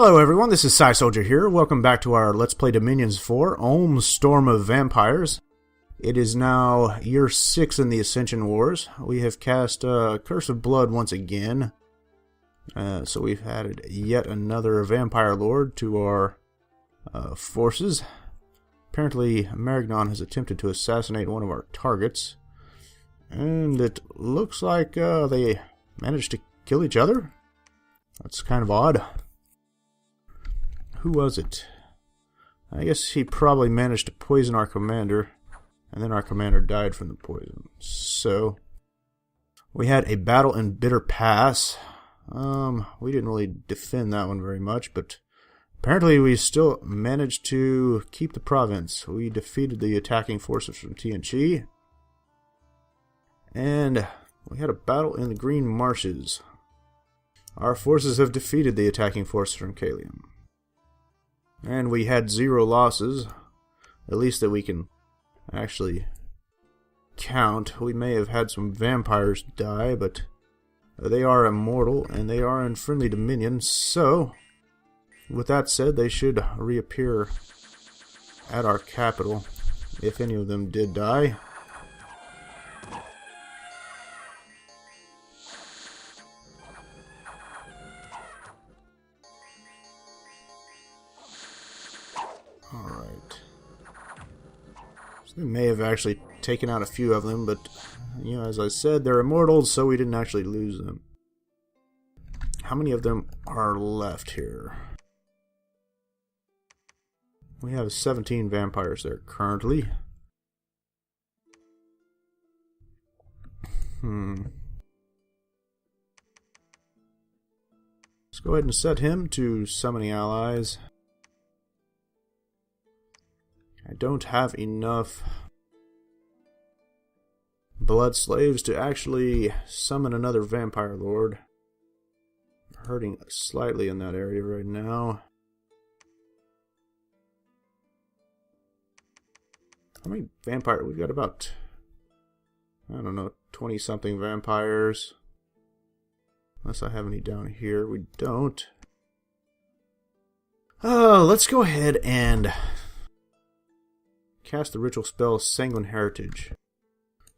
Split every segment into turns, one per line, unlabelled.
Hello everyone, this is Psy-Soldier here. Welcome back to our Let's Play Dominions 4, Ulm Storm of Vampires. It is now year 6 in the Ascension Wars. We have cast Curse of Blood once again. So we've added yet another Vampire Lord to our forces. Apparently Marignon has attempted to assassinate one of our targets. And it looks like they managed to kill each other. That's kind of odd. Who was it? I guess he probably managed to poison our commander, and then our commander died from the poison. So, we had a battle in Bitter Pass. We didn't really defend that one very much, but apparently we still managed to keep the province. We defeated the attacking forces from Tianqi. And we had a battle in the Green Marshes. Our forces have defeated the attacking forces from Caelum. And we had 0 losses, at least that we can actually count. We may have had some vampires die, but they are immortal, and they are in friendly dominion, so with that said, they should reappear at our capital, if any of them did die. Alright. So they may have actually taken out a few of them, but, you know, as I said, they're immortals, so we didn't actually lose them. How many of them are left here? We have 17 vampires there currently. Let's go ahead and set him to summoning allies. I don't have enough blood slaves to actually summon another vampire lord. We're hurting slightly in that area right now. How many vampires? We've got about, I don't know, 20 something vampires. Unless I have any down here. We don't. Oh, let's go ahead and cast the ritual spell Sanguine Heritage.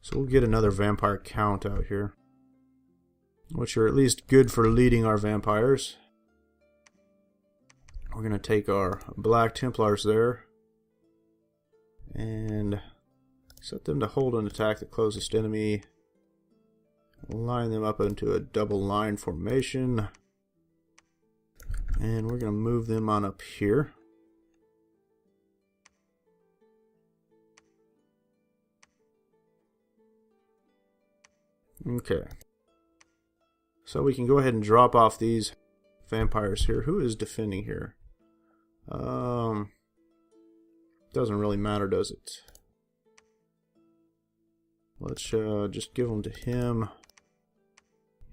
So we'll get another vampire count out here, which are at least good for leading our vampires. We're going to take our Black Templars there and set them to hold and attack the closest enemy. Line them up into a double line formation, and we're going to move them on up here. Okay, so we can go ahead and drop off these vampires here. Who is defending here? Doesn't really matter, does it? Let's just give them to him.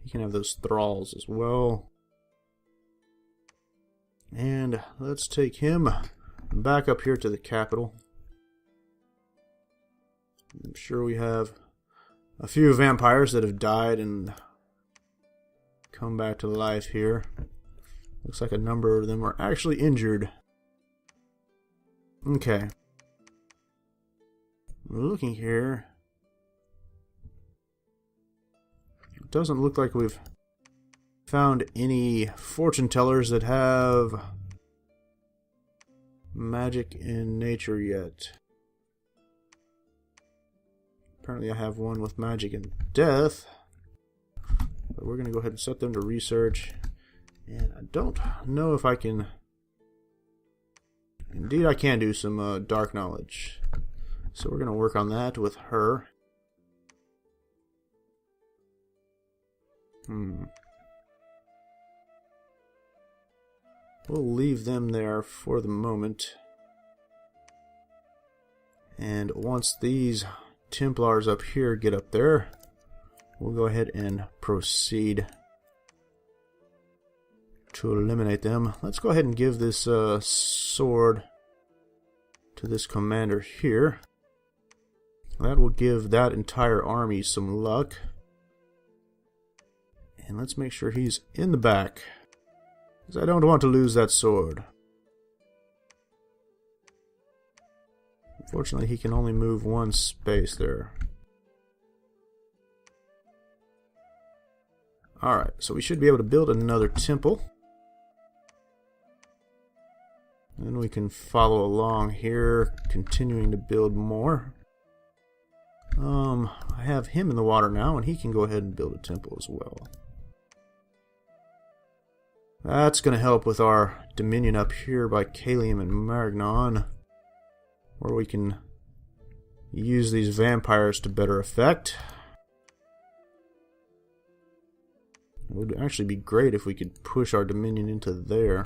He can have those thralls as well. And let's take him back up here to the capital. I'm sure we have a few vampires that have died and come back to life here. Looks like a number of them are actually injured. Okay. We're looking here. It doesn't look like we've found any fortune tellers that have magic in nature yet. Apparently I have one with magic and death. But we're going to go ahead and set them to research. And I don't know if I can... Indeed I can do some dark knowledge. So we're going to work on that with her. We'll leave them there for the moment. And once these Templars up here get up there, we'll go ahead and proceed to eliminate them. Let's go ahead and give this sword to this commander here. That will give that entire army some luck. And let's make sure he's in the back. because I don't want to lose that sword. Unfortunately, he can only move one space there. Alright, so we should be able to build another temple. Then we can follow along here, continuing to build more. I have him in the water now, and he can go ahead and build a temple as well. That's going to help with our dominion up here by Caelem and Marignon, where we can use these vampires to better effect. It would actually be great if we could push our dominion into there.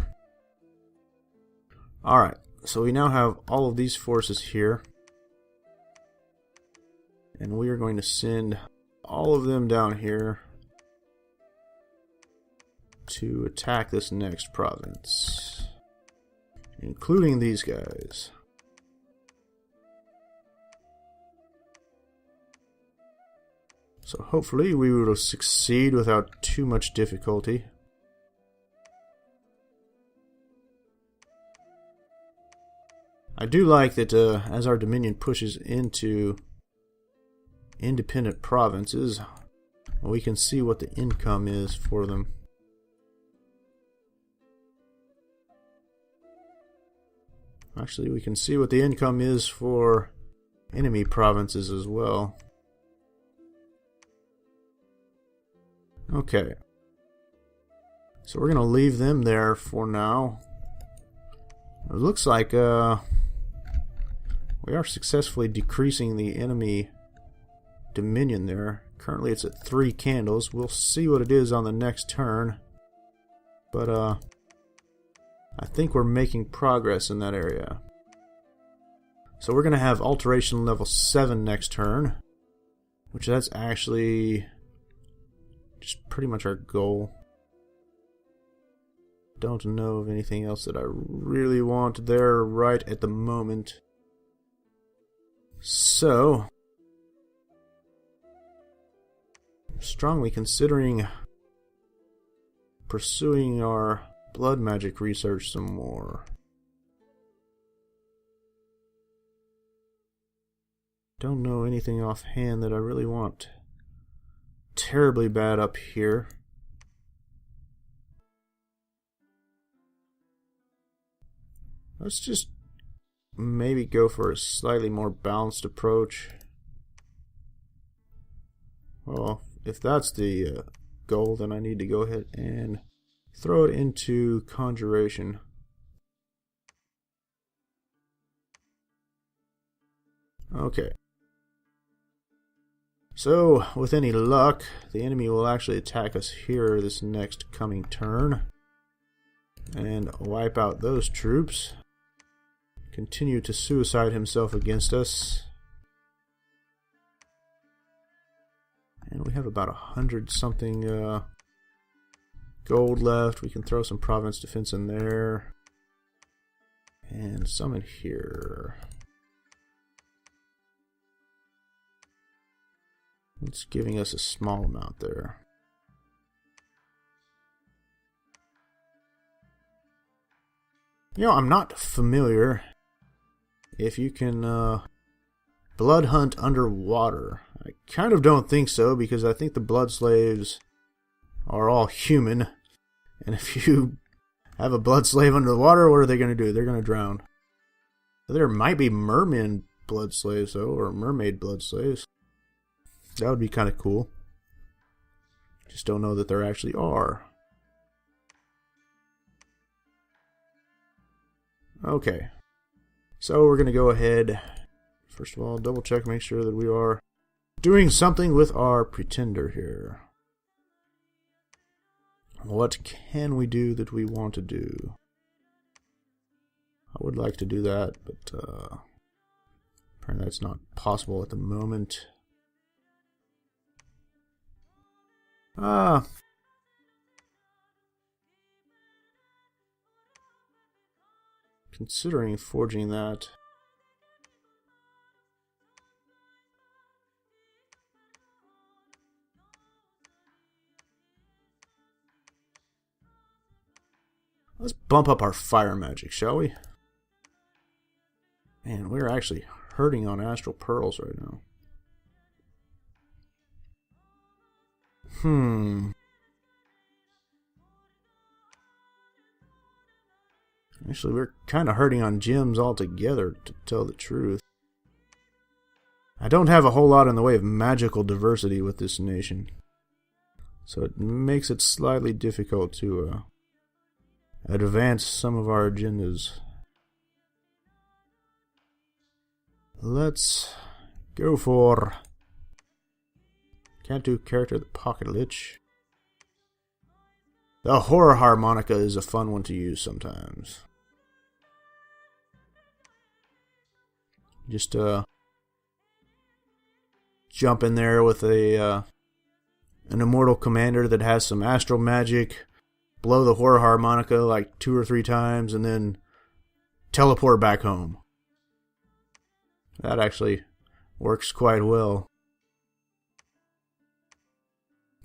Alright, so we now have all of these forces here. And we are going to send all of them down here to attack this next province, including these guys. So hopefully we will succeed without too much difficulty. I do like that as our dominion pushes into independent provinces, we can see what the income is for them. Actually, we can see what the income is for enemy provinces as well. Okay. So we're going to leave them there for now. It looks like we are successfully decreasing the enemy dominion there. Currently it's at 3 candles. We'll see what it is on the next turn. But I think we're making progress in that area. So we're going to have alteration level 7 next turn, which that's actually just pretty much our goal. Don't know of anything else that I really want there right at the moment. So, strongly considering pursuing our blood magic research some more. Don't know anything offhand that I really want terribly bad up here. Let's just maybe go for a slightly more balanced approach. Well, if that's the goal, then I need to go ahead and throw it into Conjuration. Okay. So, with any luck, the enemy will actually attack us here this next coming turn and wipe out those troops. Continue to suicide himself against us. And we have about 100 something gold left. We can throw some province defense in there. And some in here. It's giving us a small amount there. You know, I'm not familiar if you can blood hunt underwater. I kind of don't think so, because I think the blood slaves are all human. And if you have a blood slave under the water, what are they going to do? They're going to drown. There might be merman blood slaves, though, or mermaid blood slaves. That would be kind of cool. Just don't know that there actually are. Okay. So we're going to go ahead, first of all, double check, make sure that we are doing something with our pretender here. What can we do that we want to do? I would like to do that, but apparently that's not possible at the moment. Considering forging that. Let's bump up our fire magic, shall we? Man, we're actually hurting on astral pearls right now. Actually, we're kind of hurting on gems altogether, to tell the truth. I don't have a whole lot in the way of magical diversity with this nation, so it makes it slightly difficult to advance some of our agendas. Let's go for... Can't do character the Pocket Lich. The Horror Harmonica is a fun one to use sometimes. Just jump in there with an immortal commander that has some astral magic, blow the Horror Harmonica like 2 or 3 times, and then teleport back home. That actually works quite well.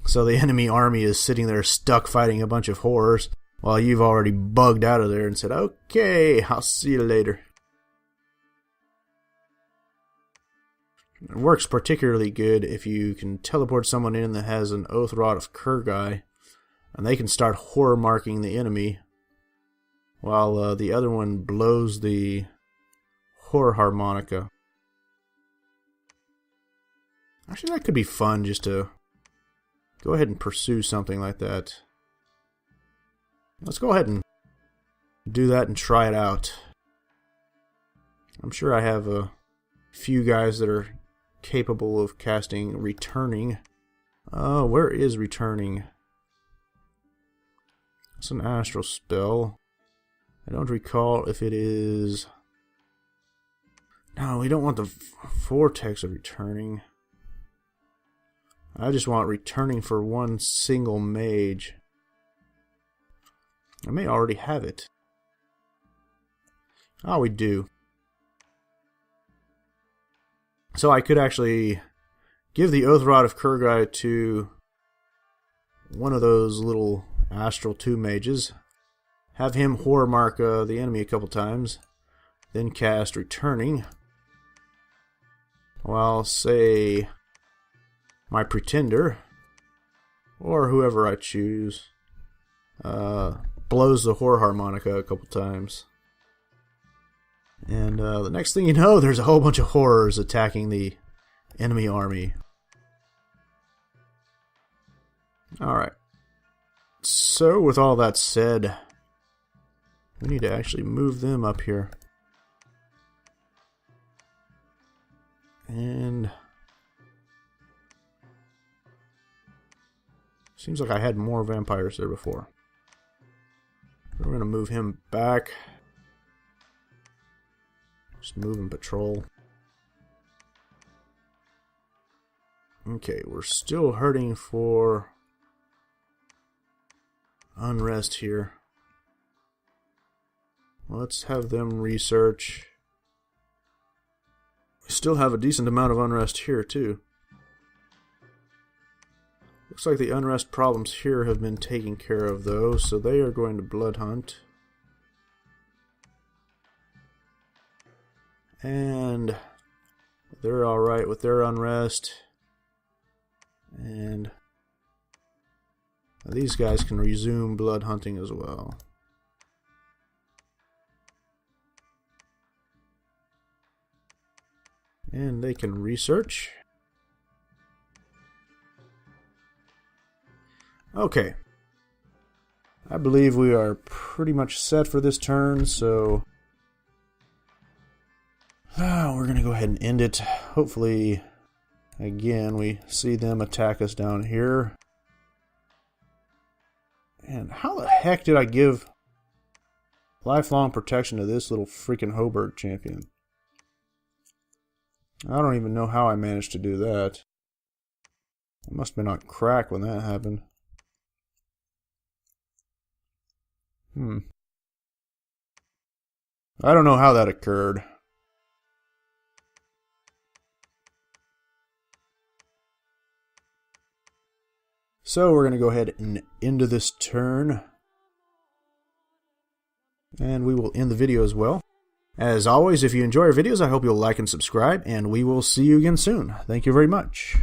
So the enemy army is sitting there stuck fighting a bunch of horrors, while you've already bugged out of there and said, "Okay, I'll see you later." It works particularly good if you can teleport someone in that has an Oath Rod of Kurgai, and they can start horror marking the enemy, while the other one blows the Horror Harmonica. Actually, that could be fun just to go ahead and pursue something like that. Let's go ahead and do that and try it out. I'm sure I have a few guys that are capable of casting Returning. Where is Returning? It's an astral spell. I don't recall if it is... No, we don't want the vortex of Returning. I just want Returning for one single mage. I may already have it. Oh, we do. So I could actually give the Oath Rod of Kurgai to one of those little Astral 2 mages, have him horror mark the enemy a couple times, then cast Returning, while, say, my Pretender, or whoever I choose, blows the Horror Harmonica a couple times. And the next thing you know, there's a whole bunch of horrors attacking the enemy army. Alright. So, with all that said, we need to actually move them up here. And... seems like I had more vampires there before. We're going to move him back. Just move and patrol. Okay, we're still hurting for unrest here. Let's have them research. We still have a decent amount of unrest here, too. Looks like the unrest problems here have been taken care of, though, so they are going to blood hunt. And they're alright with their unrest. And these guys can resume blood hunting as well. And they can research. Okay. I believe we are pretty much set for this turn, so we're going to go ahead and end it. Hopefully, again, we see them attack us down here. And how the heck did I give lifelong protection to this little freaking Hoberg champion? I don't even know how I managed to do that. I must have been on crack when that happened. I don't know how that occurred. So we're going to go ahead and end this turn. And we will end the video as well. As always, if you enjoy our videos, I hope you'll like and subscribe, and we will see you again soon. Thank you very much.